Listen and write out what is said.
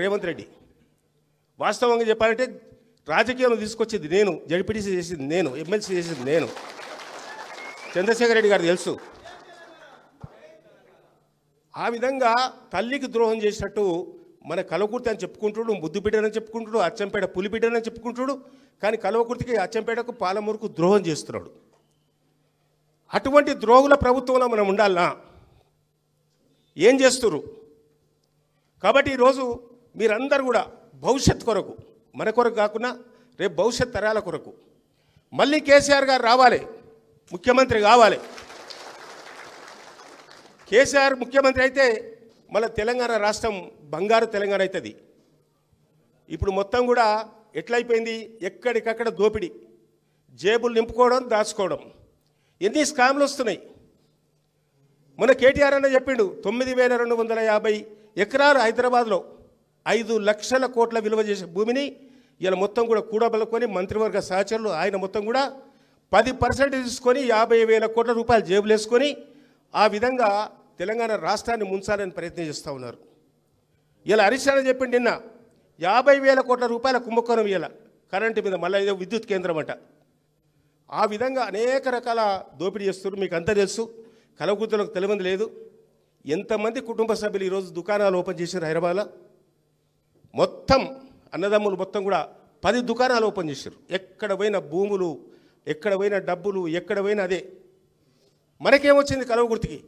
రేవంత్ రెడ్డి. వాస్తవంగా చెప్పాలంటే రాజకీయంలో తీసుకొచ్చింది నేను, జడ్పీటీసీ చేసింది నేను, ఎమ్మెల్సీ చేసింది నేను. చంద్రశేఖర్ రెడ్డి గారు తెలుసు. ఆ విధంగా తల్లికి ద్రోహం చేసినట్టు మన కల్వకుర్తి అని చెప్పుకుంటుడు, ముద్దుబిడ్డనని చెప్పుకుంటుడు, అచ్చంపేట పులిబిడ్డనని చెప్పుకుంటుడు. కానీ కల్వకుర్తికి, అచ్చంపేటకు, పాలమూరుకు ద్రోహం చేస్తున్నాడు. అటువంటి ద్రోహుల ప్రభుత్వంలో మనం ఉండాలనా? ఏం చేస్తున్నారు? కాబట్టి ఈరోజు మీరందరూ కూడా భవిష్యత్ కొరకు, మన కొరకు కాకుండా రేపు భవిష్యత్ తరాల కొరకు మళ్ళీ కేసీఆర్ గారు రావాలి, ముఖ్యమంత్రి కావాలి. కేసీఆర్ ముఖ్యమంత్రి అయితే మళ్ళీ తెలంగాణ రాష్ట్రం బంగారు తెలంగాణ అవుతుంది. ఇప్పుడు మొత్తం కూడా ఎట్లయిపోయింది? ఎక్కడికక్కడ దోపిడీ, జేబులు నింపుకోవడం, దాచుకోవడం. ఎన్ని స్కామ్లు వస్తున్నాయి. మొన్న కేటీఆర్ అన్న చెప్పిండు 9,250 ఎకరాలు హైదరాబాద్లో 5 లక్షల కోట్ల విలువ చేసే భూమిని ఇలా మొత్తం కూడా కూడబలుకొని మంత్రివర్గ సహచరులు ఆయన మొత్తం కూడా 10% తీసుకొని 50,000 కోట్ల రూపాయలు జేబులు వేసుకొని ఆ విధంగా తెలంగాణ రాష్ట్రాన్ని ముంచాలని ప్రయత్నం చేస్తూ ఉన్నారు. ఇలా హరీష్ రావు చెప్పిండు నిన్న 50,000 కోట్ల రూపాయల కుంభకోణం ఇలా కరెంటు మీద, మళ్ళీ ఏదో విద్యుత్ కేంద్రం అంట. ఆ విధంగా అనేక రకాల దోపిడీ చేస్తున్నారు. మీకు అంతా తెలుసు. కల్వకుర్తిలోకి తెలియదు లేదు. ఎంతమంది కుటుంబ సభ్యులు ఈరోజు దుకాణాలు ఓపెన్ చేశారు హైదరాబాద్లో? మొత్తం అన్నదమ్ములు మొత్తం కూడా 10 దుకాణాలు ఓపెన్ చేశారు. ఎక్కడ పోయిన భూములు, ఎక్కడ పోయిన డబ్బులు, ఎక్కడ పోయినా అదే. మనకేమొచ్చింది కల్వకుర్తికి?